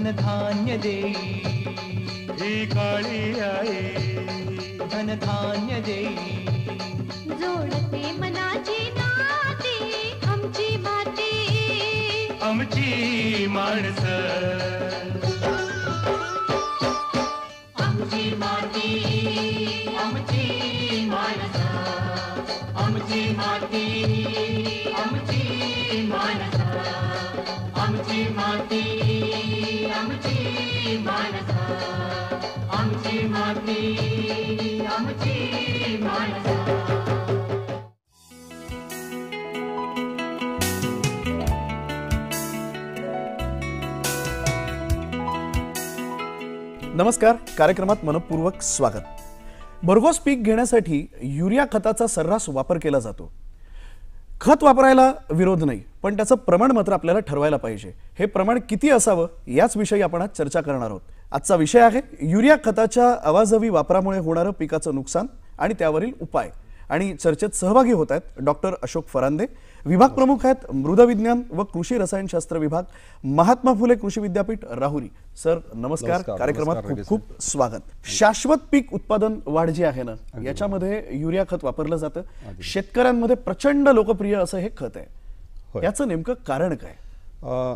धनधान्य देई ही काळी आई धनधान्य देई जोडते मनाची नाती आमची माती आमची माणसं आमची माती आमची माणसं आमची माती आमची माणसं आमची माती आमची माणसं आमची माती आमची माणसं नमस्कार. कार्यक्रमात मनपूर्वक स्वागत. भरघोस पीक घेण्यासाठी युरिया खताचा सर्रास वापर केला जातो. खत वापरायला विरोध नाही, पण त्याचं प्रमाण मात्र आपल्याला ठरवायला पाहिजे. हे प्रमाण किती असावं याच विषयी आपण आज चर्चा करणार आहोत. आजचा विषय आहे युरिया खताच्या अवाजवी वापरामुळे होणारं पिकाचं नुकसान आणि त्यावरील उपाय. आणि चर्चेत सहभागी होत आहेत डॉक्टर अशोक फरांदे, विभाग प्रमुख आहेत मृदविज्ञान व कृषी रसायनशास्त्र विभाग, महात्मा फुले कृषी विद्यापीठ राहुरी. सर नमस्कार. कार्यक्रमात खूप खूप स्वागत. शाश्वत पीक उत्पादन वाढ जी आहे ना, याच्यामध्ये युरिया खत वापरलं जातं. शेतकऱ्यांमध्ये प्रचंड लोकप्रिय असं हे खत आहे. याचं नेमकं कारण काय?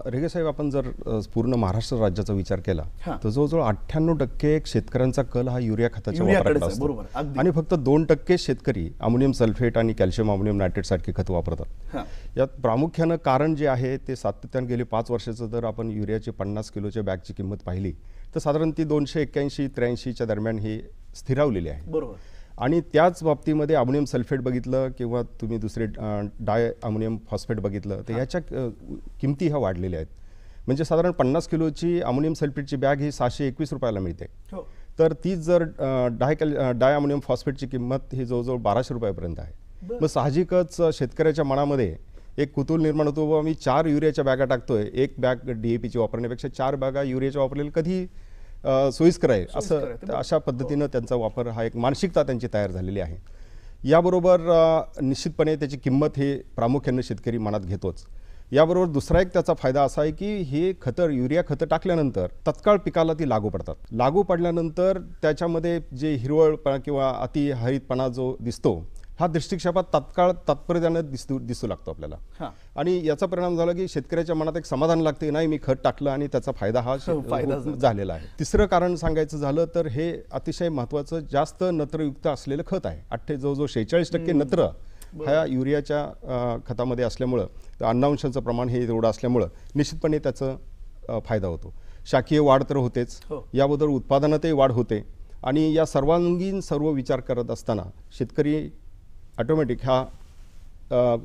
रेगे साहेब, आपण जर पूर्ण महाराष्ट्र राज्याचा विचार केला तर जवळजवळ 98% शेतकऱ्यांचा कल हा युरिया खताच्या वापराकडे असतो आणि फक्त 2% शेतकरी अमोनियम सल्फेट आणि कॅल्शियम अमोनियम नायट्रेट सारखे खत वापरतात. यात प्रामुख्यानं कारण जे आहे ते सातत्याने गेले 5 वर्षाचं जर आपण युरियाची 50 किलोच्या बॅगची किंमत पाहिली तर साधारण ती 281-83च्या दरम्यान ही स्थिरावलेली आहे. बरोबर. आणि त्याच बाबतीमध्ये अमोनियम सल्फेट बघितलं किंवा तुम्ही दुसरे डाय अमोनियम फॉस्फेट बघितलं तर याच्या किमती ह्या वाढलेल्या आहेत. म्हणजे साधारण 50 किलोची अमोनियम सल्फेटची बॅग ही 621 रुपयाला मिळते. तर तीच जर डाय अमोनियम फॉस्फेटची किंमत ही जवळजवळ 1200 रुपयापर्यंत आहे. मग साहजिकच शेतकऱ्याच्या मनामध्ये एक कुतूहल निर्माण होतो, बाबा मी 4 युरियाच्या बॅगा टाकतोय, एक बॅग DAPची वापरण्यापेक्षा 4 बॅगा युरियाच्या वापरलेल्या कधी सोयीस्कर आहे असं अशा पद्धतीनं त्यांचा वापर हा एक मानसिकता त्यांची तयार झालेली आहे. याबरोबर निश्चितपणे त्याची किंमत हे प्रामुख्याने शेतकरी मनात घेतोच. याबरोबर दुसरा एक त्याचा फायदा असा आहे की हे खतं युरिया खतं टाकल्यानंतर तत्काळ पिकाला ती लागू पडतात. लागू पडल्यानंतर त्याच्यामध्ये जे हिरवळपणा किंवा अतिहरितपणा जो दिसतो हा दृष्टिक्षेपात तात्पर्यानं दिसू लागतो आपल्याला. आणि याचा परिणाम झाला की शेतकऱ्याच्या मनात एक समाधान लागते, नाही मी खत टाकलं आणि त्याचा फायदा हा झालेला आहे. तिसरं कारण सांगायचं झालं तर हे अतिशय महत्त्वाचं जास्त नत्रयुक्त असलेलं खत आहे. जवळजवळ 46% नत्र ह्या युरियाच्या खतामध्ये असल्यामुळं अन्नांशाचं प्रमाण हे एवढं असल्यामुळं निश्चितपणे त्याचं फायदा होतो. शाकीय वाढ तर होतेच, याबद्दल उत्पादनातही वाढ होते. आणि या सर्वांगीण सर्व विचार करत असताना शेतकरी ऑटोमॅटिक हा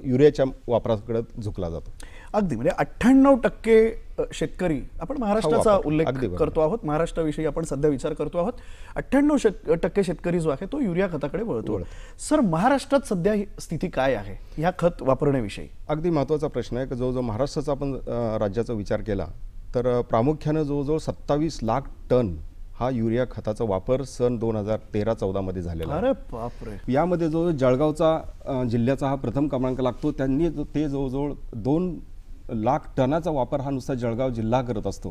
युरियाच्या वापराकडे झुकला जातो. अगदी म्हणजे 98% शेतकरी, आपण महाराष्ट्राचा उल्लेख करतो आहोत, महाराष्ट्राविषयी आपण सध्या विचार करतो आहोत. 98% शेतकरी जो आहे तो युरिया खताकडे वळतो. सर, महाराष्ट्रात सध्या स्थिती काय आहे ह्या खत वापरण्याविषयी? अगदी महत्त्वाचा प्रश्न आहे की जवळजवळ महाराष्ट्राचा आपण राज्याचा विचार केला तर प्रामुख्यानं जवळजवळ 27 लाख टन हा युरिया खताचा वापर सन 2013-14 मध्ये झालेला आहे. अरे बापरे. यामध्ये जो जळगावचा जिल्ह्याचा हा प्रथम क्रमांक लागतो. त्यांनी ते जवळजवळ 2 लाख टनाचा वापर हा नुसता जळगाव जिल्हा करत असतो.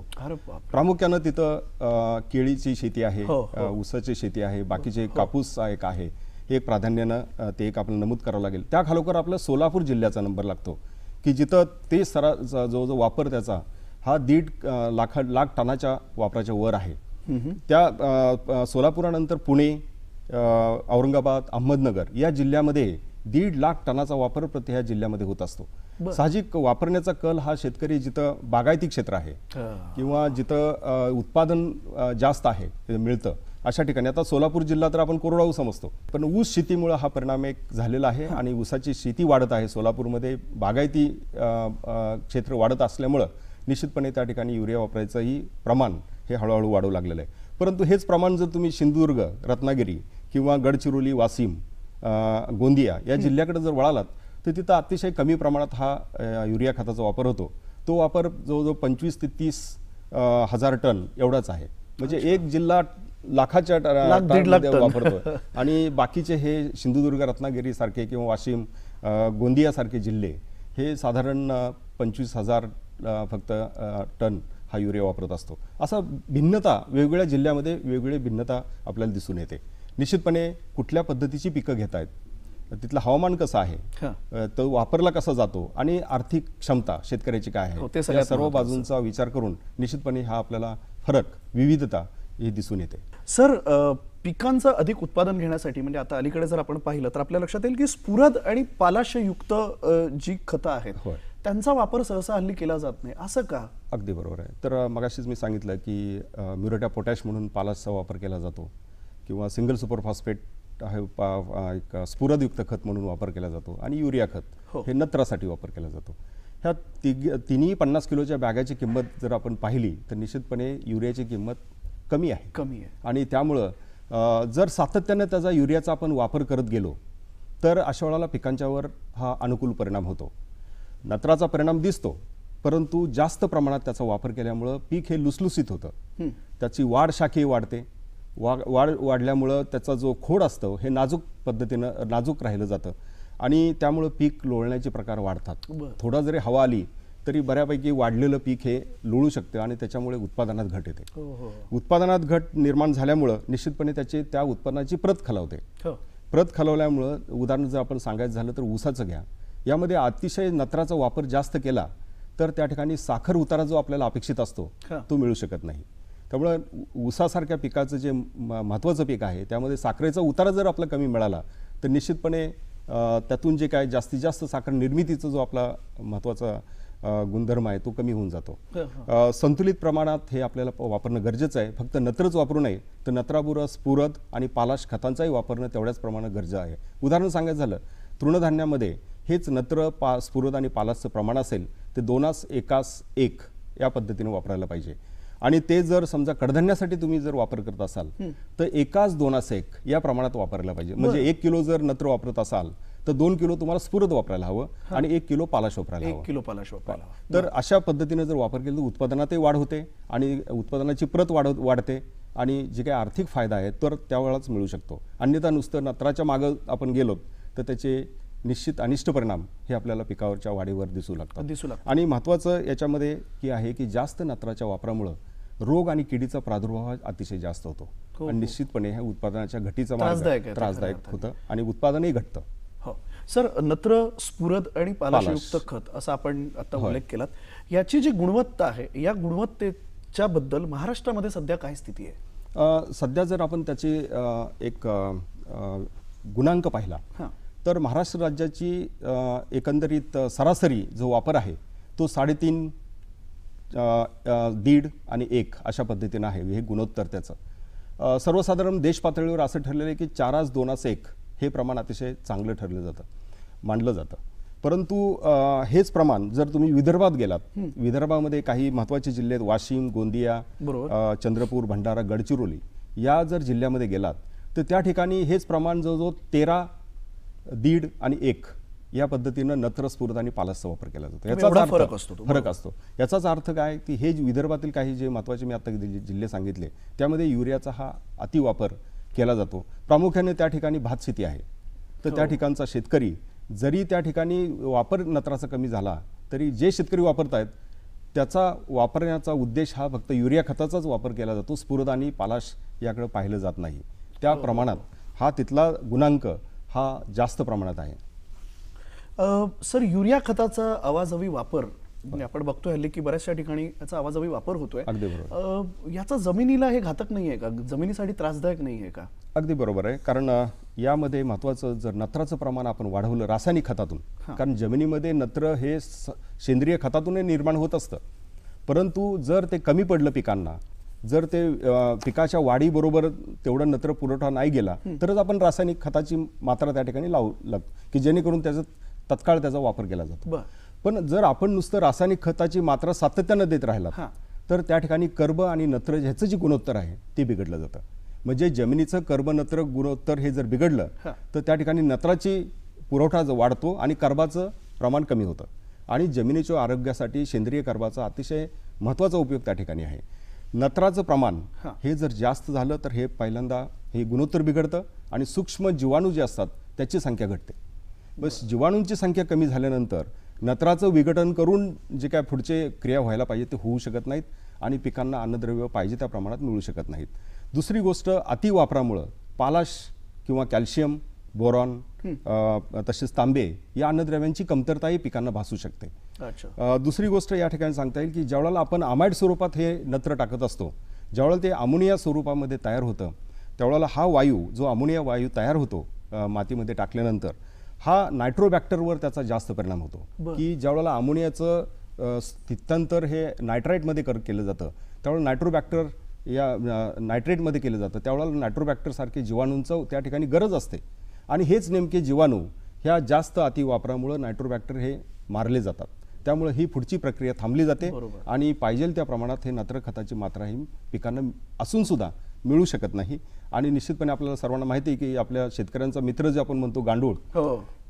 प्रामुख्यानं तिथं केळीची शेती आहे, ऊसाची शेती आहे, बाकीचे कापूस एक आहे. हे एक प्राधान्यानं ते एक आपल्याला नमूद करावं लागेल. त्या खालोखाल आपला सोलापूर जिल्ह्याचा नंबर लागतो की जिथं ते जवळजवळ वापर त्याचा हा 1.5 लाख टनाच्या वापराच्या वर आहे. त्या सोलापुरानंतर पुणे, औरंगाबाद, अहमदनगर या जिल्ह्यामध्ये 1.5 लाख टनाचा वापर प्रति ह्या जिल्ह्यामध्ये होत असतो. साहजिक वापरण्याचा कल हा शेतकरी जिथं बागायती क्षेत्र आहे किंवा जिथं उत्पादन जास्त आहे मिळतं अशा ठिकाणी. आता सोलापूर जिल्हा तर आपण कोरडवाहू समजतो, पण ऊस शेतीमुळे हा परिणाम एक झालेला आहे आणि ऊसाची शेती वाढत आहे. सोलापूरमध्ये बागायती क्षेत्र वाढत असल्यामुळं निश्चितपणे त्या ठिकाणी युरिया वापरायचंही प्रमाण हे हळूहळू वाढू लागलेलं आहे. परंतु हेच प्रमाण जर तुम्ही सिंधुदुर्ग, रत्नागिरी किंवा गडचिरोली, वाशिम, गोंदिया या जिल्ह्याकडे जर वळालात तर तिथं अतिशय कमी प्रमाणात हा युरिया खताचा वापर होतो. तो वापर जवळजवळ 25 ते 30 हजार टन एवढाच आहे. म्हणजे एक जिल्हा लाखाच्या वापरतो आणि बाकीचे हे सिंधुदुर्ग, रत्नागिरी सारखे किंवा वाशिम, गोंदिया सारखे जिल्हे हे साधारण 25,000 फक्त टन हा युरिया वापरत असतो. असा भिन्नता वेगवेगळ्या जिल्ह्यामध्ये वेगवेगळी भिन्नता आपल्याला दिसून येते. निश्चितपणे कुठल्या पद्धतीची पिकं घेत आहेत, तिथलं हवामान कसं आहे, तो वापरला कसा जातो आणि आर्थिक क्षमता शेतकऱ्याची काय हो, ते आहे, सगळ्यात या सर्व महत्त्वाचं. बाजूंचा विचार करून निश्चितपणे हा आपल्याला फरक, विविधता ही दिसून येते. सर, पिकांचं अधिक उत्पादन घेण्यासाठी म्हणजे आता अलीकडे जर आपण पाहिलं तर आपल्या लक्षात येईल की स्फुरद आणि पालाशयुक्त जी खतं आहेत होय. त्यांचा वापर सहसा हल्ली केला जात नाही, असं का? अगदी बरोबर आहे. तर मगाशीच मी सांगितलं की म्युरेटा पोटॅश म्हणून पालाशचा वापर केला जातो किंवा सिंगल सुपर फॉस्फेट आहे एक स्फुरदयुक्त खत म्हणून वापर केला जातो आणि युरिया खत हो. हे नत्रासाठी वापर केला जातो. ह्या तिन्ही 50 किलोच्या बॅगाची किंमत जर आपण पाहिली तर निश्चितपणे युरियाची किंमत कमी आहे आणि त्यामुळं जर सातत्यानं त्याचा युरियाचा आपण वापर करत गेलो तर अशा वेळेला पिकांच्यावर हा अनुकूल परिणाम होतो. नत्राचा परिणाम दिसतो, परंतु जास्त प्रमाणात त्याचा वापर केल्यामुळं पीक हे लुसलुसीत होतं, त्याची वाढ शाखीय वाढते. वाढ वाढल्यामुळं त्याचा जो खोड असतो हे नाजूक पद्धतीनं नाजूक राहिलं जातं आणि त्यामुळं पीक लोळण्याचे प्रकार वाढतात. थोडा जरी हवा आली तरी बऱ्यापैकी वाढलेलं पीक हे लोळू शकतं आणि त्याच्यामुळे उत्पादनात घट येते. उत्पादनात घट निर्माण झाल्यामुळं निश्चितपणे त्या उत्पन्नाची प्रत खालावते. प्रत खालवल्यामुळं उदाहरण जर आपण सांगायचं झालं तर ऊसाचं घ्या, यामध्ये अतिशय नत्राचा वापर जास्त केला तर त्या ठिकाणी साखर उतारा जो आपल्याला अपेक्षित असतो तो मिळू शकत नाही. त्यामुळं ऊसासारख्या पिकाचं जे महत्त्वाचं पीक आहे त्यामध्ये साखरेचा उतारा जर आपला कमी मिळाला तर निश्चितपणे त्यातून जे काय जास्तीत जास्त साखर निर्मितीचा जो आपला महत्त्वाचा गुणधर्म आहे तो कमी होऊन जातो. संतुलित प्रमाणात हे आपल्याला वापरणं गरजेचं आहे. फक्त नत्रच वापरू नये तर नत्राबुरं, स्फुरद आणि पालाश खतांचाही वापरणं तेवढ्याच प्रमाणात गरजेचं आहे. उदाहरण सांगायचं झालं तृणधान्यामध्ये हेच नत्र स्फुरद आणि पालाशचं प्रमाण असेल ते 2:1:1 या पद्धतीने वापरायला पाहिजे आणि ते जर समजा कडधान्यासाठी तुम्ही जर वापर करत असाल तर 1:2:1 या प्रमाणात वापरायला पाहिजे. म्हणजे 1 किलो जर नत्र वापरत असाल तर 2 किलो तुम्हाला स्फुरद वापरायला हवं आणि 1 किलो पालाश वापरायला हवं. 1 किलो पालाश वापरायला हवं. तर अशा पद्धतीने जर वापर केला तर उत्पादनातही वाढ होते आणि उत्पादनाची प्रत वाढते आणि जे काही आर्थिक फायदा आहे तर त्यावेळेलाच मिळू शकतो. अन्यथा नुसतं नत्राच्या मागं आपण गेलो तर त्याचे निश्चित अनिष्ट परिणाम हे आपल्याला पिकावरच्या वाढीवर दिसू लागतात. आणि महत्त्वाचं याच्यामध्ये की आहे की जास्त नत्राच्या वापरामुळं रोग आणि किडीचा प्रादुर्भाव अतिशय जास्त होतो आणि निश्चितपणे ह्या उत्पादनाच्या घटीचा मार्ग त्रासदायक होतं आणि उत्पादनही घटतं. हो सर, नत्र, स्फुरद आणि पालाशयुक्त खत असा आपण आता उल्लेख केलात. याची जी गुणवत्ता आहे या गुणवत्तेच्या बद्दल महाराष्ट्रामध्ये सध्या काय स्थिती आहे? सध्या जर आपण त्याची एक गुणांक पाहिला तर महाराष्ट्र राज्याची एकंदरीत सरासरी जो वापर आहे तो 3.5, 1.5 आणि 1 अशा पद्धतीनं आहे. हे गुणोत्तर त्याचं सर्वसाधारण देश पातळीवर असं ठरलेलं आहे की 4:2:1 हे प्रमाण अतिशय चांगलं ठरलं जातं, मानलं जातं. परंतु हेच प्रमाण जर तुम्ही विदर्भात गेलात, विदर्भामध्ये काही महत्त्वाचे जिल्हे आहेत वाशिम, गोंदिया, चंद्रपूर, भंडारा, गडचिरोली या जर जिल्ह्यामध्ये गेलात तर त्या ठिकाणी हेच प्रमाण जवळजवळ 13, 1.5 आणि 1 या पद्धतीनं नत्र, स्फुरद आणि पालाशचा वापर केला जातो. याचा फरक असतो. याचाच अर्थ काय की हे विदर्भातील काही जे महत्त्वाचे मी आता जिल्हे सांगितले त्यामध्ये युरियाचा हा अतिवापर केला जातो. प्रामुख्याने त्या ठिकाणी भात शेती आहे तर त्या ठिकाणचा शेतकरी जरी त्या ठिकाणी वापर नत्राचा कमी झाला तरी जे शेतकरी वापरत आहेत त्याचा वापरण्याचा उद्देश हा फक्त युरिया खताचाच वापर केला जातो. स्फुरद आणि पालाश याकडे पाहिलं जात नाही. त्या प्रमाणात हा तिथला गुणांक हा जास्त प्रमाणात आहे. सर, युरिया खताचा अवाजवी वापर आपण बघतोय हल्ली की बऱ्याचशा ठिकाणी याचा अवाजवी वापर होतोय. अगदी बरोबर. याचा जमिनीला हे घातक नाहीये का? जमिनीसाठी त्रासदायक नाहीये का? अगदी बरोबर आहे. कारण यामध्ये महत्त्वाचं जर नत्राचं प्रमाण आपण वाढवलं रासायनिक खतातून, कारण जमिनीमध्ये नत्र हे सेंद्रिय खतातूनही निर्माण होत असतं, परंतु जर ते कमी पडलं पिकांना, जर ते पिकाच्या वाढीबरोबर तेवढं नत्र पुरवठा नाही गेला तरच आपण रासायनिक खताची मात्रा त्या ठिकाणी लावू लागतो की जेणेकरून त्याचा तत्काळ त्याचा वापर केला जातो. पण जर आपण नुसतं रासायनिक खताची मात्रा सातत्यानं देत राहिला तर त्या ठिकाणी कर्ब आणि नत्र ह्याचं जे गुणोत्तर आहे ते बिघडलं जातं. म्हणजे जमिनीचं कर्ब नत्र गुणोत्तर हे जर बिघडलं तर त्या ठिकाणी नत्राची पुरवठा वाढतो आणि कर्बाचं प्रमाण कमी होतं आणि जमिनीच्या आरोग्यासाठी सेंद्रिय कर्बाचा अतिशय महत्त्वाचा उपयोग त्या ठिकाणी आहे. नत्राचं प्रमाण हे जर जास्त झालं तर हे पहिल्यांदा हे गुणोत्तर बिघडतं आणि सूक्ष्म जीवाणू जे असतात त्याची संख्या घटते. बस जीवाणूंची संख्या कमी झाल्यानंतर नत्राचं विघटन करून जे काय पुढचे क्रिया व्हायला पाहिजे ते होऊ शकत नाहीत आणि पिकांना अन्नद्रव्य पाहिजे त्या प्रमाणात मिळू शकत नाहीत. दुसरी गोष्ट, अतिवापरामुळं पालाश किंवा कॅल्शियम, बोरॉन तसेच तांबे या अन्नद्रव्यांची कमतरताही पिकांना भासू शकते. अच्छा. दुसरी गोष्ट या ठिकाणी सांगता येईल की ज्यावेळेला आपण अमाइड स्वरूपात हे नत्र टाकत असतो, ज्यावेळेला ते अमोनिया स्वरूपामध्ये तयार होतं, त्यावेळेला हा वायू जो अमोनिया वायू तयार होतो मातीमध्ये टाकल्यानंतर, हा नायट्रोबॅक्टरवर त्याचा जास्त परिणाम होतो. की ज्यावेळेला अमोनियाचं स्थित्यंतर हे नायट्राईटमध्ये केलं जातं, त्यावेळेला नायट्रोबॅक्टर या नायट्रेटमध्ये केलं जातं, त्यावेळेला नायट्रोबॅक्टरसारखे जीवाणूंचं त्या ठिकाणी गरज असते. आणि हेच नेमके जीवाणू ह्या जास्त अतिवापरामुळं नायट्रोबॅक्टर हे मारले जातात. त्यामुळे ही पुढची प्रक्रिया थांबली जाते आणि पाहिजे त्या प्रमाणात हे नत्र खताची मात्रा ही पिकांना असून सुद्धा मिळू शकत नाही. आणि निश्चितपणे आपल्याला सर्वांना माहिती आहे की आपल्या शेतकऱ्यांचा मित्र जे आपण म्हणतो गांडूळ,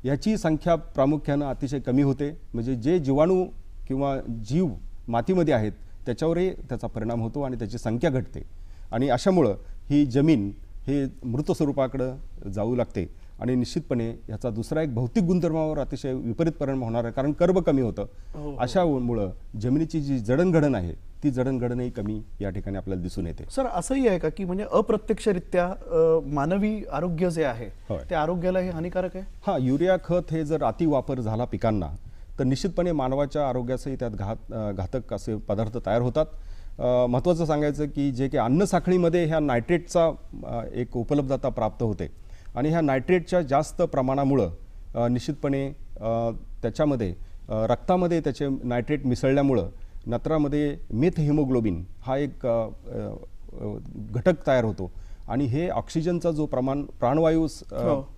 याची संख्या प्रामुख्यानं अतिशय कमी होते. म्हणजे जे जीवाणू किंवा जीव मातीमध्ये आहेत त्याच्यावरही त्याचा परिणाम होतो आणि त्याची संख्या घटते. आणि अशामुळं ही जमीन हे मृत स्वरूपाकडं जाऊ लागते. आणि निश्चितपणे याचा दुसरा एक भौतिक गुणधर्मावर अतिशय विपरीत परिणाम होणार आहे, कारण कर्ब कमी होतं. अशामुळं जमिनीची जी जडणघडण आहे ती जडणघडणही कमी या ठिकाणी आपल्याला दिसून येते. सर, असंही आहे का की म्हणजे अप्रत्यक्षरित्या मानवी आरोग्य जे आहे ते आरोग्याला हे हानिकारक आहे? हा, युरिया खत हे जर अतिवापर झाला पिकांना तर निश्चितपणे मानवाच्या आरोग्यासही त्यात घातक असे पदार्थ तयार होतात. महत्त्वाचं सांगायचं की जे की अन्न साखळीमध्ये ह्या नायट्रेटचा एक उपलब्धता प्राप्त होते आणि ह्या नायट्रेटच्या जास्त प्रमाणामुळं निश्चितपणे त्याच्यामध्ये रक्तामध्ये त्याचे नायट्रेट मिसळल्यामुळं नत्रामध्ये मेथ हिमोग्लोबिन हा एक घटक तयार होतो आणि हे ऑक्सिजनचा जो प्रमाण प्राणवायू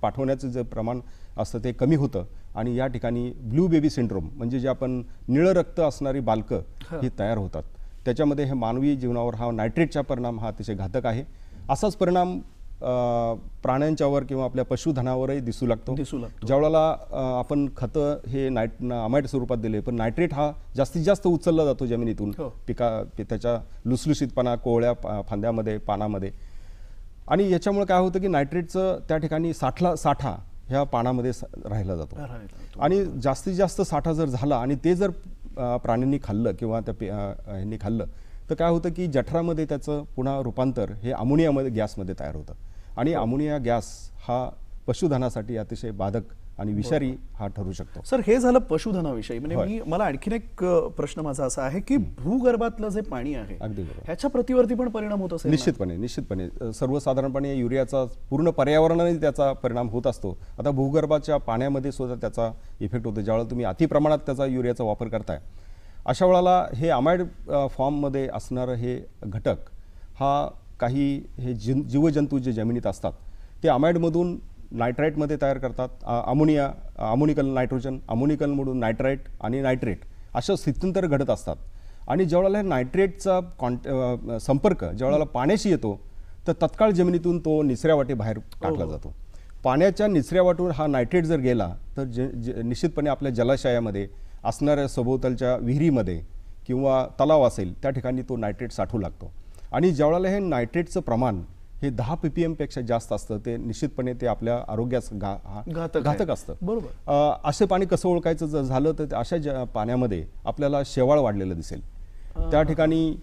पाठवण्याचं जे प्रमाण असतं ते कमी होतं आणि या ठिकाणी ब्लू बेबी सिंड्रोम म्हणजे जे आपण निळं रक्त असणारी बालकं ही तयार होतात. त्याच्यामध्ये हे मानवी जीवनावर हा नायट्रेटचा परिणाम हा अतिशय घातक आहे. असाच परिणाम प्राण्यांच्यावर किंवा आपल्या पशुधनावरही दिसू लागतो. ज्यावेळेला आपण खतं हे अमाइड स्वरूपात दिले पण नायट्रेट हा जास्तीत जास्त उचलला जातो जमिनीतून त्याच्या लुसलुशीतपणा कोवळ्या फांद्यामध्ये पानामध्ये. आणि याच्यामुळे काय होतं की नायट्रेटचं त्या ठिकाणी साठा ह्या पानामध्ये राहिला जातो आणि जास्तीत जास्त साठा जर झाला आणि ते जर प्राण्यांनी खाल्लं किंवा त्या ह्यांनी खाल्लं तर काय होतं की जठरामध्ये त्याचं पुन्हा रूपांतर हे अमोनियामध्ये गॅसमध्ये तयार होतं आणि अमोनिया गॅस हा पशुधनासाठी अतिशय बाधक आणि विषारी हा ठरू शकतो. सर, हे झालं पशुधनाविषयी. म्हणजे मला आणखीन एक प्रश्न माझा असा आहे की भूगर्भातलं जे पाणी आहे ह्याच्या प्रतिवरती पण परिणाम होत असेल? निश्चितपणे सर्वसाधारणपणे युरियाचा पूर्ण पर्यावरणाने त्याचा परिणाम होत असतो. आता भूगर्भाच्या पाण्यामध्ये सुद्धा त्याचा इफेक्ट होतो. ज्यावेळेला तुम्ही अति प्रमाणात त्याचा युरियाचा वापर करताय अशा वेळेला हे अमाइड फॉर्ममध्ये असणारं हे घटक हा काही हे जीवजंतू जे जमिनीत असतात ते अमाइडमधून नायट्राईटमध्ये तयार करतात. अमोनिकल नायट्रोजन, अमोनिकलमधून नायट्राईट आणि नायट्रेट अशा स्थित्यंतर घडत असतात. आणि ज्यावेळेला नायट्रेटचा संपर्क ज्यावेळेला पाण्याशी येतो तर तत्काळ जमिनीतून तो निचऱ्या वाटे बाहेर टाकला जातो. पाण्याच्या निचऱ्या वाटून हा नायट्रेट जर गेला तर निश्चितपणे आपल्या जलाशयामध्ये असणाऱ्या सभोवतालच्या विहिरीमध्ये किंवा तलाव असेल त्या ठिकाणी तो नायट्रेट साठू लागतो. आणि ज्यावेळेला हे नायट्रेटचं प्रमाण हे 10 ppm पेक्षा जास्त असतं ते निश्चितपणे ते आपल्या आरोग्यास घातक असतं. बरोबर. असे पाणी कसं ओळखायचं जर झालं तर अशा पाण्यामध्ये आपल्याला शेवाळ वाढलेलं दिसेल. त्या ठिकाणी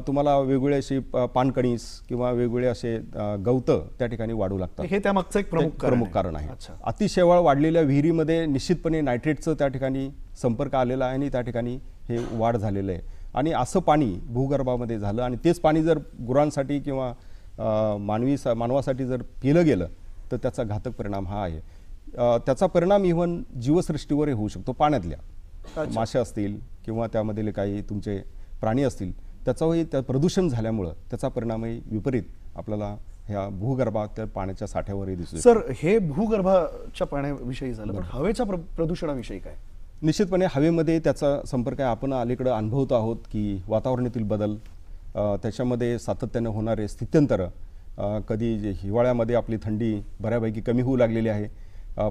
तुम्हाला वेगवेगळे असे पानकणीस किंवा वेगवेगळे असे गवतं त्या ठिकाणी वाढू लागतात. हे त्यामागचं एक प्रमुख कारण आहे. अतिशेवाळ वाढलेल्या विहिरीमध्ये निश्चितपणे नायट्रेटचं त्या ठिकाणी संपर्क आलेला आहे आणि त्या ठिकाणी हे वाढ झालेलं आहे. आणि असं पाणी भूगर्भामध्ये झालं आणि तेच पाणी जर गुरांसाठी किंवा मानवासाठी जर पिलं गेलं तर त्याचा घातक परिणाम हा आहे. त्याचा परिणाम इव्हन जीवसृष्टीवरही होऊ शकतो. पाण्यातल्या मासे असतील किंवा त्यामधले काही तुमचे प्राणी असतील त्याचाही त्या प्रदूषण झाल्यामुळं त्याचा परिणामही विपरीत आपल्याला ह्या भूगर्भात पाण्याच्या साठ्यावरही दिसतो. सर, हे भूगर्भाच्या पाण्याविषयी झालं, पण हवेच्या प्रदूषणाविषयी काय? निश्चितपणे हवेमध्ये त्याचा संपर्क आहे. आपण अलीकडे अनुभवतो आहोत की वातावरणातील बदल, त्याच्यामध्ये सातत्यानं होणारे स्थित्यंतरं, कधी हिवाळ्यामध्ये आपली थंडी बऱ्यापैकी कमी होऊ लागलेली आहे,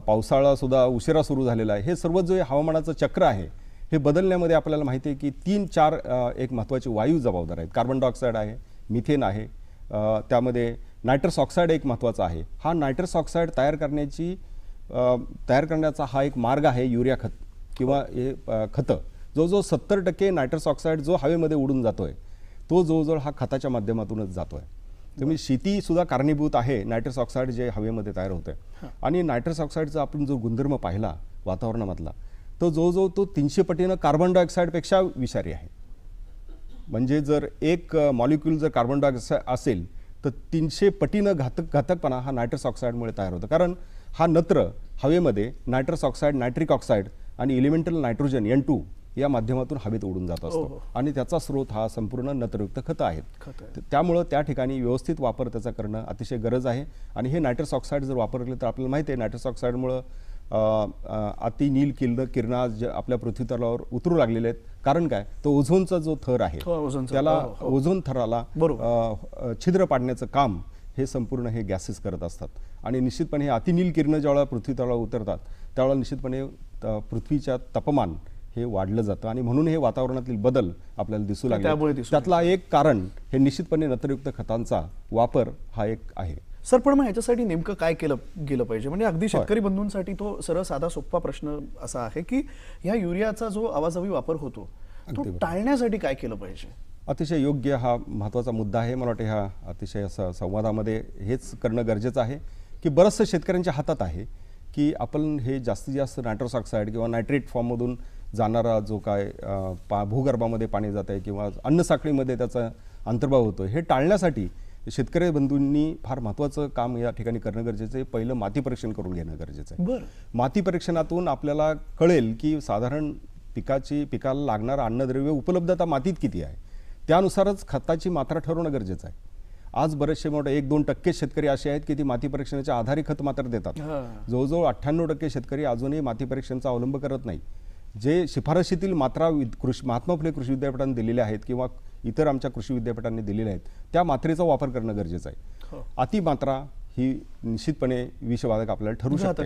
पावसाळासुद्धा उशिरा सुरू झालेला आहे. हे सर्व जे हवामानाचं चक्र आहे हे बदलण्यामध्ये आपल्याला माहिती आहे की 3-4 एक महत्त्वाचे वायू जबाबदार आहेत. कार्बन डायऑक्साईड आहे, मिथेन आहे, त्यामध्ये नायट्रस ऑक्साईड एक महत्त्वाचा आहे. हा नायट्रस ऑक्साईड तयार करण्याचा हा एक मार्ग आहे युरिया खत किंवा हे खतं. जो 70% नायट्रस ऑक्साईड जो हवेमध्ये उडून जातोय तो जवळजवळ हा खताच्या माध्यमातूनच जातो आहे. तुम्ही शेती सुद्धा कारणीभूत आहे नायट्रस ऑक्साईड जे हवेमध्ये तयार होतं आहे. आणि नायट्रस ऑक्साईडचा आपण जो गुणधर्म पाहिला वातावरणामधला, तो जवळजवळ तो 300 पटीनं कार्बन डायऑक्साईडपेक्षा विषारी आहे. म्हणजे जर एक मॉलिक्यूल जर कार्बन डायऑक्साईड असेल तर 300 पटीनं घातकपणा हा नायट्रस ऑक्साईडमुळे तयार होतो. कारण हा नत्र हवेमध्ये नायट्रस ऑक्साईड, नायट्रिक ऑक्साईड आणि एलिमेंटल नायट्रोजन N2 या माध्यमातून हवेत उडून जात असतो. आणि त्याचा स्रोत हा संपूर्ण नत्रयुक्त खतं आहेत. त्यामुळं त्या ठिकाणी व्यवस्थित वापर त्याचा करणं अतिशय गरज आहे. आणि हे नायट्रस ऑक्साईड जर वापरले तर आपल्याला माहिती आहे नायट्रस ऑक्साईडमुळं अतिनील किरणं जे आपल्या पृथ्वीतलावर उतरू लागलेले आहेत. कारण काय, तो ओझोनचा जो थर आहे त्याला ओझोन थराला छिद्र पाडण्याचं काम हे संपूर्ण हे गॅसेस करत असतात. आणि निश्चितपणे हे अतिनील किरणं ज्यावेळेला पृथ्वीतलावर उतरतात त्यावेळेला निश्चितपणे पृथ्वीच्या तापमान हे वाढलं जातं आणि म्हणून हे वातावरणातील बदल आपल्याला दिसू लागले. त्यातला एक कारण हे निश्चितपणे नत्रयुक्त खतांचा वापर हा एक आहे. सर, पण मग याच्यासाठी नेमकं काय केलं गेलं पाहिजे? म्हणजे अगदी शेतकरी बंधूंसाठी तो सरळ साधा सोपा प्रश्न असा आहे की ह्या युरियाचा जो अवाजवी वापर होतो तो टाळण्यासाठी काय केलं पाहिजे? अतिशय योग्य हा महत्त्वाचा मुद्दा आहे. मला वाटतं ह्या अतिशय संवादामध्ये हेच करणं गरजेचं आहे की बरंचसं शेतकऱ्यांच्या हातात आहे की आपण हे जास्तीत जास्त नायट्रस ऑक्साईड किंवा नायट्रेट फॉर्ममधून जाणारा जो काय भूगर्भामध्ये पाणी जात आहे किंवा अन्नसाखळीमध्ये त्याचा अंतर्भाव होतो हे टाळण्यासाठी शेतकरी बंधूंनी फार महत्त्वाचं काम या ठिकाणी करणं गरजेचं आहे. पहिलं माती परीक्षण करून घेणं गरजेचं आहे. माती परीक्षणातून आपल्याला कळेल की साधारण पिकाला लागणारं अन्नद्रव्य उपलब्धता मातीत किती आहे, त्यानुसारच खताची मात्रा ठरवणं गरजेचं आहे. आज बरेचसे मोठे 1-2% शेतकरी असे आहेत की ती माती परीक्षणाच्या आधारे खत मात्र देतात. जवळजवळ 98% शेतकरी अजूनही माती परीक्षणाचा अवलंब करत नाही. जे शिफारशीतील मात्रा महात्मा फुले कृषी विद्यापीठाने दिलेल्या आहेत किंवा इतर आमच्या कृषी विद्यापीठांनी दिलेल्या आहेत त्या मात्रेचा वापर करणं गरजेचं आहे. अतिमात्रा ही निश्चितपणे विषबाधक आपल्याला ठरू शकते.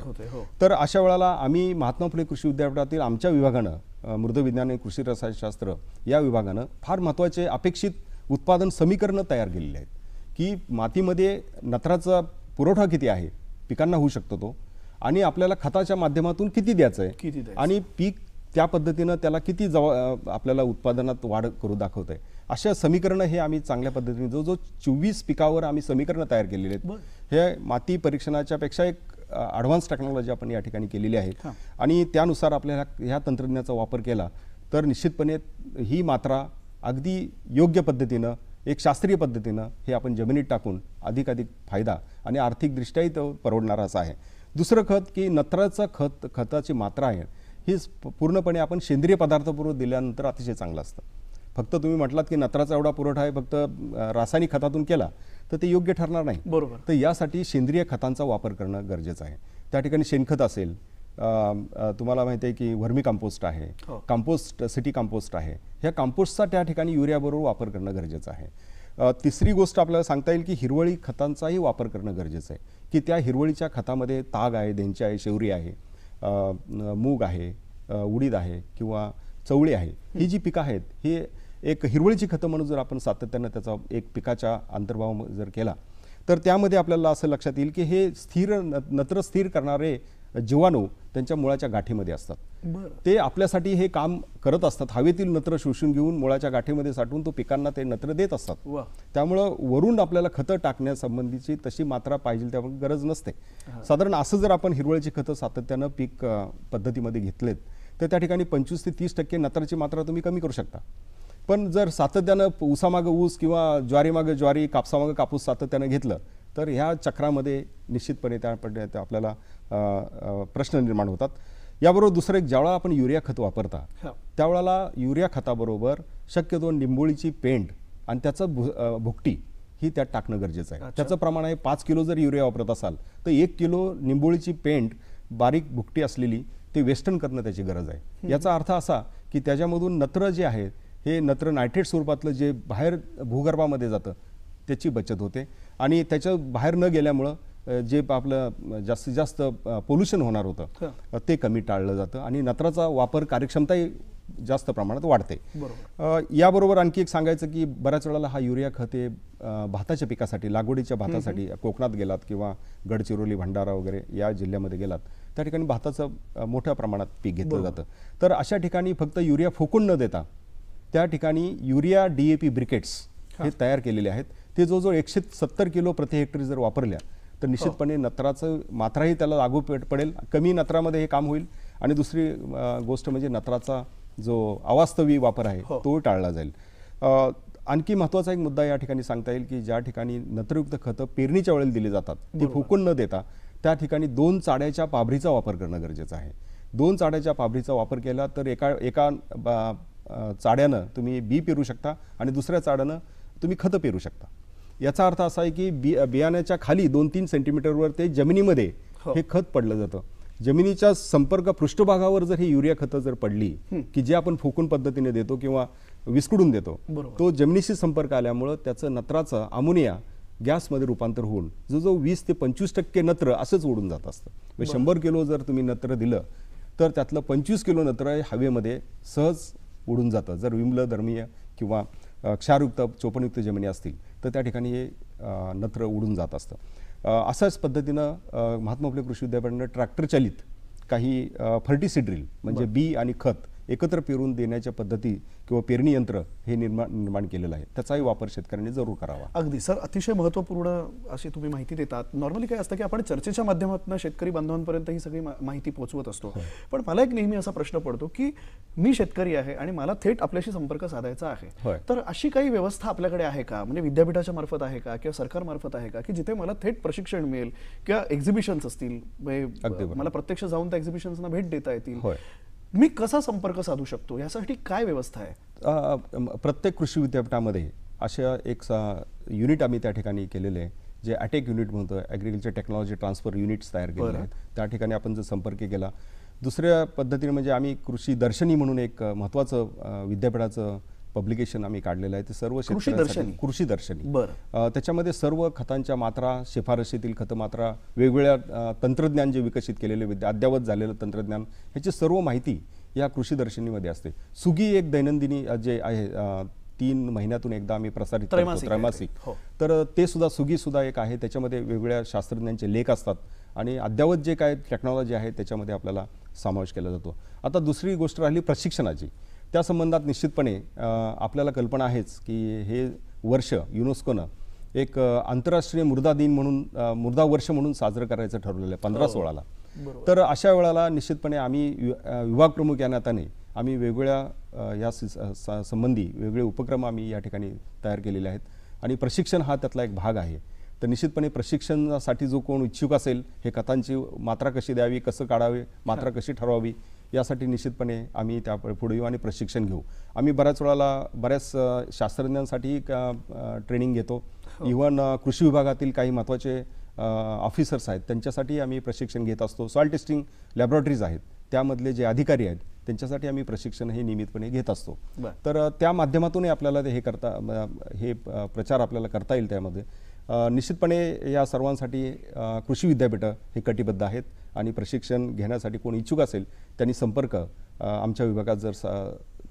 तर अशा वेळेला आम्ही महात्मा फुले कृषी विद्यापीठातील आमच्या विभागानं मृदविज्ञान आणि कृषी रसायनशास्त्र या विभागानं फार महत्त्वाचे अपेक्षित उत्पादन समीकरणं तयार केलेली आहेत की मातीमध्ये नत्राचा पुरवठा किती आहे पिकांना होऊ शकतो तो, आणि आपल्याला खताच्या माध्यमातून किती द्यायचं आहे आणि पीक त्या पद्धतीनं त्याला किती आपल्याला उत्पादनात वाढ करू दाखवत आहे. अशा समीकरणं हे आम्ही चांगल्या पद्धतीने जो 24 पिकावर आम्ही समीकरणं तयार केलेली आहेत. हे माती परीक्षणाच्या पेक्षा एक ॲडव्हान्स टेक्नॉलॉजी आपण या ठिकाणी केलेली आहे. आणि त्यानुसार आपल्याला ह्या तंत्रज्ञानाचा वापर केला तर निश्चितपणे ही मात्रा अगदी योग्य पद्धतीनं एक शास्त्रीय पद्धतीनं हे आपण जमिनीत टाकून अधिकाधिक फायदा आणि आर्थिकदृष्ट्याही तो परवडणारा असा आहे. दुसरं खत की नत्राचं खताची मात्रा आहे ही पूर्णपणे आपण सेंद्रिय पदार्थपूर्वक दिल्यानंतर अतिशय चांगलं असतं. फक्त तुम्ही म्हटलात की नत्राचा एवढा पुरवठा आहे फक्त रासायनिक खतातून केला तर ते योग्य ठरणार नाही. बरोबर. तर यासाठी सेंद्रिय खतांचा वापर करणं गरजेचं आहे. त्या ठिकाणी शेणखत असेल, तुम्हाला माहिती आहे की व्हर्मी कंपोस्ट आहे, कंपोस्ट सिटी कंपोस्ट आहे, ह्या कंपोस्टचा त्या ठिकाणी युरियाबरोबर वापर करणं गरजेचं आहे. तिसरी गोष्ट आपल्याला सांगता येईल की हिरवळी खतांचाही वापर करणं गरजेचं आहे की त्या हिरवळीच्या खतामध्ये ताग आहे, देंची आहे, शेवरी आहे, मूग आहे, उडीद आहे किंवा चवळी आहे, ही जी पिकं आहेत ही एक हिरवळीची खतं म्हणून जर आपण सातत्यानं त्याचा एक पिकाच्या अंतर्भाव जर केला तर त्यामध्ये आपल्याला असं लक्षात येईल की हे नत्र स्थिर करणारे जीवाणू त्यांच्या मुळाच्या गाठीमध्ये असतात. ते आपल्यासाठी हे काम करत असतात. हवेतील नत्र शोषून घेऊन मुळाच्या गाठीमध्ये साठवून तो पिकांना ते नत्र देत असतात. त्यामुळं वरून आपल्याला खतं टाकण्यासंबंधीची तशी मात्रा पाहिजे त्यामुळे गरज नसते. साधारण असं जर आपण हिरवळीची खतं सातत्यानं पीक पद्धतीमध्ये घेतलेत तर त्या ठिकाणी 25 ते 30% नत्राची मात्रा तुम्ही कमी करू शकता. पण जर सातत्यानं ऊसामागं ऊस किंवा ज्वारीमागं ज्वारी, कापसामागं कापूस सातत्यानं घेतलं तर ह्या चक्रामध्ये निश्चितपणे त्या आपल्याला प्रश्न निर्माण होतात. याबरोबर दुसरं एक, ज्यावेळेला आपण युरिया खत वापरता त्यावेळेला युरिया खताबरोबर शक्यतो निंबोळीची पेंड आणि त्याचं भुकटी ही त्यात टाकणं गरजेचं आहे. त्याचं प्रमाण आहे 5 किलो जर युरिया वापरत असाल तर 1 किलो निंबोळीची पेंड बारीक भुकटी असलेली ते वेस्टर्न करणं त्याची गरज आहे. याचा अर्थ असा की त्याच्यामधून नत्र जे आहे हे नत्र नायट्रेट स्वरूपातलं जे बाहेर भूगर्भामध्ये जातं त्याची बचत होते आणि त्याच्या बाहेर न गेल्यामुळं जे आपलं जास्तीत जास्त पोल्युशन होणार होतं ते कमी टाळलं जातं आणि नत्राचा वापर कार्यक्षमताही जास्त प्रमाणात वाढते. याबरोबर आणखी एक सांगायचं की बऱ्याच वेळेला हा युरिया खते भाताच्या पिकासाठी, लागवडीच्या भातासाठी कोकणात गेलात किंवा गडचिरोली, भंडारा वगैरे या जिल्ह्यामध्ये गेलात त्या ठिकाणी भाताचं मोठ्या प्रमाणात पीक घेतलं जातं. तर अशा ठिकाणी फक्त युरिया फोकून न देता त्या ठिकाणी युरिया DAP ब्रिकेट्स हे तयार केलेले आहेत. ते जवळजवळ 170 किलो प्रति हेक्टरी जर वापरल्या तर निश्चितपणे नत्राचं मात्राही त्याला लागू पडेल. कमी नत्रामध्ये हे काम होईल. आणि दुसरी गोष्ट म्हणजे नत्राचा जो अवास्तवी वापर आहे तो टाळला जाईल. आणखी महत्त्वाचा एक मुद्दा या ठिकाणी सांगता येईल की ज्या ठिकाणी नत्रयुक्त खतं पेरणीच्या वेळेला दिली जातात ती फुकून न देता त्या ठिकाणी 2 चाड्याच्या पाभरीचा वापर करणं गरजेचं आहे. 2 चाड्याच्या पाभरीचा वापर केला तर एका चाड्यानं तुम्ही बी पेरू शकता आणि दुसऱ्या चाड्यानं तुम्ही खतं पेरू शकता. याचा अर्थ असा आहे की बियाण्याच्या खाली 2-3 सेंटीमीटरवर ते जमिनीमध्ये हे खत पडलं जातं. जमिनीच्या संपर्क पृष्ठभागावर जर ही युरिया खतं जर पडली की जे आपण फुकून पद्धतीने देतो किंवा विस्कुडून देतो तो जमिनीशी संपर्क आल्यामुळं त्याचं नत्राचं अमोनिया गॅसमध्ये रूपांतर होऊन जो 20 ते 25% नत्र असंच उडून जात असतं. 100 किलो जर तुम्ही नत्र दिलं तर त्यातलं 25 किलो नत्र हवेमध्ये सहज उडून जातं. जर विम्लधर्मीय किंवा क्षारयुक्त चोपनयुक्त जमिनी असतील तर त्या ठिकाणी हे नत्र उडून जात असतं. अशाच पद्धतीनं महात्मा फुले कृषी विद्यापीठानं ट्रॅक्टर चालित काही फर्टिसाइड ड्रिल म्हणजे बी आणि खत एकत्र पेरून देण्याच्या पद्धती किंवा पेरणी यंत्र हे निर्माण केलेलं आहे. त्याचाही वापर शेतकऱ्यांनी जरूर करावा. अगदी सर, अतिशय महत्त्वपूर्ण अशी तुम्ही माहिती देतात. नॉर्मली काय असतं की आपण चर्चेच्या माध्यमातून शेतकरी बांधवांपर्यंत ही सगळी माहिती पोहोचवत असतो. पण मला एक नेहमी असा प्रश्न पडतो की मी शेतकरी आहे आणि मला थेट आपल्याशी संपर्क साधायचा आहे, तर अशी काही व्यवस्था आपल्याकडे आहे का? म्हणजे विद्यापीठाच्या मार्फत आहे का किंवा सरकार मार्फत आहे का की जिथे मला थेट प्रशिक्षण मिळेल किंवा एक्झिबिशन्स असतील, मला प्रत्यक्ष जाऊन त्या एक्झिबिशन्सना भेट देता येतील, मी कसा संपर्क साधू शकतो? यासाठी काय व्यवस्था आहे? प्रत्येक कृषी विद्यापीठामध्ये अशा एक युनिट आम्ही त्या ठिकाणी केलेले आहे जे अटॅक युनिट म्हणतो, ॲग्रिकल्चर टेक्नॉलॉजी ट्रान्सफर युनिट्स तयार केलेले आहेत. त्या ठिकाणी आपण जर संपर्क केला. दुसऱ्या पद्धतीने म्हणजे आम्ही कृषी दर्शनी म्हणून एक महत्त्वाचं विद्यापीठाचं पब्लिकेशन आम्ही काढलेलं आहे. ते सर्व शेतकऱ्यांसाठी कृषी दर्शनी. त्याच्यामध्ये सर्व खतांच्या मात्रा, शिफारशीतील खत मात्रा, वेगवेगळ्या तंत्रज्ञान जे विकसित केलेले अद्ययावत झालेलं तंत्रज्ञान ह्याची सर्व माहिती या कृषी दर्शनीमध्ये असते. सुगी एक दैनंदिनी जे आहे 3 महिन्यातून एकदा आम्ही प्रसारित करतो, त्रैमासिक. तर ते सुद्धा सुगी सुद्धा एक आहे. त्याच्यामध्ये वेगवेगळ्या शास्त्रज्ञांचे लेख असतात आणि अद्ययावत जे काय टेक्नॉलॉजी आहे त्याच्यामध्ये आपल्याला समावेश केला जातो. आता दुसरी गोष्ट राहिली प्रशिक्षणाची. त्या संबंधात निश्चितपणे आपल्याला कल्पना आहेच की हे वर्ष युनेस्कोनं एक आंतरराष्ट्रीय मृदा दिन म्हणून मृदा वर्ष म्हणून साजरं करायचं ठरवलेलं आहे 15-16ला. तर अशा वेळेला निश्चितपणे आम्ही विभाग प्रमुख या नात्याने आम्ही वेगवेगळ्या या संबंधी वेगवेगळे उपक्रम आम्ही या ठिकाणी तयार केलेले आहेत आणि प्रशिक्षण हा त्यातला एक भाग आहे. तर निश्चितपणे प्रशिक्षणासाठी जो कोण इच्छुक असेल, हे खतांची मात्रा कशी द्यावी, कसं काढावे, मात्रा कशी ठरवावी, यासाठी निश्चितपणे आम्ही त्या पुढे येऊ आणि प्रशिक्षण घेऊ. आम्ही बऱ्याच वेळेला बऱ्याच शास्त्रज्ञांसाठी ट्रेनिंग घेतो. इव्हन कृषी विभागातील काही महत्त्वाचे ऑफिसर्स आहेत त्यांच्यासाठी आम्ही प्रशिक्षण घेत असतो. सॉइल टेस्टिंग लॅबोरेटरीज आहेत त्यामधले जे अधिकारी आहेत त्यांच्यासाठी आम्ही प्रशिक्षण हे नियमितपणे घेत असतो. तर त्या माध्यमातूनही आपल्याला हे प्रचार आपल्याला करता येईल. त्यामध्ये निश्चितपणे या सर्वांसाठी कृषी विद्यापीठं हे कटिबद्ध आहेत आणि प्रशिक्षण घेण्यासाठी कोणी इच्छुक असेल त्यांनी संपर्क आमच्या विभागात जर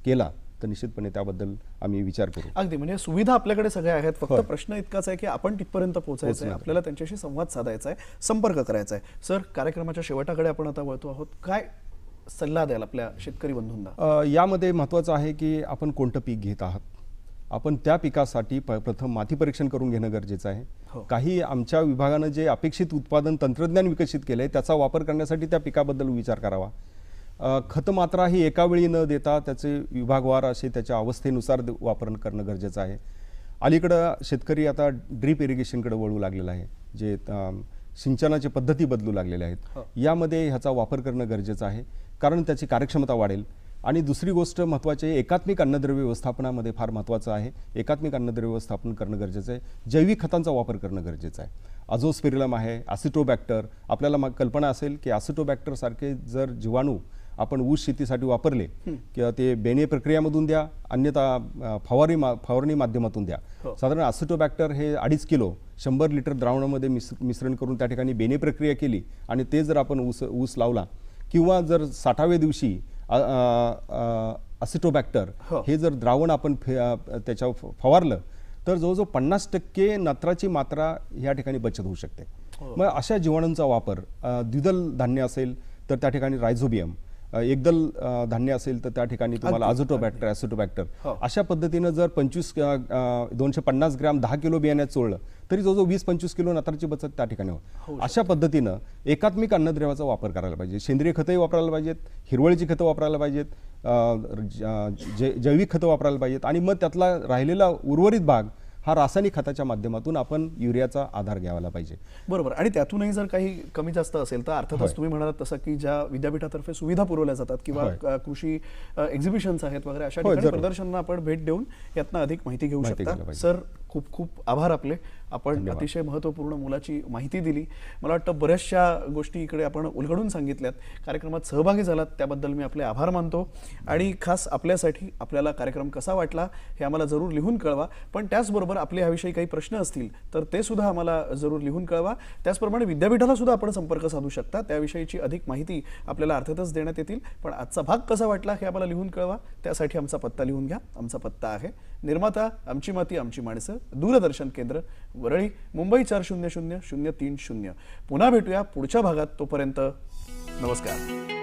केला तर निश्चितपणे त्याबद्दल आम्ही विचार करू. अगदी म्हणजे सुविधा आपल्याकडे सगळ्या आहेत. फक्त प्रश्न इतकाच आहे की आपण तिथपर्यंत पोहोचायचं आहे, आपल्याला त्यांच्याशी संवाद साधायचा आहे, संपर्क करायचा आहे. सर, कार्यक्रमाच्या शेवटाकडे आपण आता वळतो आहोत. काय सल्ला द्याल आपल्या शेतकरी बंधूंना? यामध्ये महत्त्वाचं आहे की आपण कोणतं पीक घेत आहात. आपण त्या पिकासाठी प्रथम माती परीक्षण करून घेणं गरजेचं आहे. काही आमच्या विभागानं जे अपेक्षित उत्पादन तंत्रज्ञान विकसित केलं आहे त्याचा वापर करण्यासाठी त्या पिकाबद्दल विचार करावा. खतमात्रा ही एका वेळी न देता त्याचे विभागवार असे त्याच्या अवस्थेनुसार वापर करणं गरजेचं आहे. अलीकडं शेतकरी आता ड्रीप इरिगेशनकडे वळू लागलेला आहे, जे सिंचनाची पद्धती बदलू लागलेल्या आहेत. यामध्ये ह्याचा वापर करणं गरजेचं आहे कारण त्याची कार्यक्षमता वाढेल. आणि दुसरी गोष्ट महत्त्वाची आहे, एकात्मिक अन्नद्रव्य व्यवस्थापनामध्ये फार महत्त्वाचं आहे. एकात्मिक अन्नद्रव्य व्यवस्थापन करणं गरजेचं आहे. जैविक खतांचा वापर करणं गरजेचं आहे. अझोस्पेरिलम आहे, ॲसिटोबॅक्टर. आपल्याला कल्पना असेल की ॲसिटोबॅक्टर सारखे जर जीवाणू आपण ऊस शेतीसाठी वापरले किंवा ते बेने प्रक्रियामधून द्या, अन्यथा फवारणी माध्यमातून द्या. साधारण ॲसिटोबॅक्टर हे 2.5 किलो 100 लिटर द्रावणामध्ये मिश्रण करून त्या ठिकाणी बेने प्रक्रिया केली आणि ते जर आपण ऊस लावला किंवा जर 60व्या दिवशी ॲसिटोबॅक्टर हे जर द्रावण आपण त्याच्यावर फवारलं तर जवळजवळ 50% नत्राची मात्रा या ठिकाणी बचत होऊ शकते. मग अशा जीवाणूंचा वापर द्विदल धान्य असेल तर त्या ठिकाणी रायझोबियम एकदल धान्य असेल तर त्या ठिकाणी तुम्हाला अगदी, अझोटोबॅक्टर ॲसिटोबॅक्टर हो. अशा पद्धतीनं जर 250 ग्रॅम 10 किलो बियाण्यात चोळलं तरी जवळजवळ 20-25 किलो नत्राची बचत त्या ठिकाणी होईल. अशा पद्धतीनं एकात्मिक अन्नद्रव्याचा वापर करायला पाहिजे. सेंद्रिय खतंही वापरायला पाहिजेत, हिरवळीची खतं वापरायला पाहिजेत, जैविक खतं वापरायला पाहिजेत आणि मग त्यातला राहिलेला उर्वरित भाग हा रासायनिक खताच्या माध्यमातून आपण युरियाचा आधार घ्यायला पाहिजे. बरोबर. आणि त्यातूनही जर काही कमी जास्त असेल तर अर्थातच तुम्ही म्हणालात तसं की ज्या विद्यापीठातर्फे सुविधा पुरवल्या जातात किंवा कृषी एक्झिबिशन्स आहेत वगैरे अशा ठिकाणी जरूर. प्रदर्शनांना आपण भेट देऊन यातनं अधिक माहिती घेऊ माहिती शकता. घ्यायला पाहिजे. सर खूप खूप आभार आपले. आपण धन्यवाद. अतिशय महत्त्वपूर्ण मुलाची माहिती दिली. मला वाटतं बऱ्याचशा गोष्टी इकडे आपण उलगडून सांगितल्यात. कार्यक्रमात सहभागी झालात त्याबद्दल मी आपले आभार मानतो. आणि खास आपल्यासाठी आपल्याला कार्यक्रम कसा वाटला हे आम्हाला जरूर लिहून कळवा. पण त्याचबरोबर आपले ह्याविषयी काही प्रश्न असतील तर ते सुद्धा आम्हाला जरूर लिहून कळवा. त्याचप्रमाणे विद्यापीठाला सुद्धा आपण संपर्क साधू शकता. त्याविषयीची अधिक माहिती आपल्याला अर्थातच देण्यात येतील. पण आजचा भाग कसा वाटला हे आम्हाला लिहून कळवा. त्यासाठी आमचा पत्ता लिहून घ्या. आमचा पत्ता आहे निर्माता आमची माती आमची माणसं, दूरदर्शन केंद्र, वरळी, मुंबई 400030. पुन्हा भेटूया पुढच्या भागात. तोपर्यंत नमस्कार.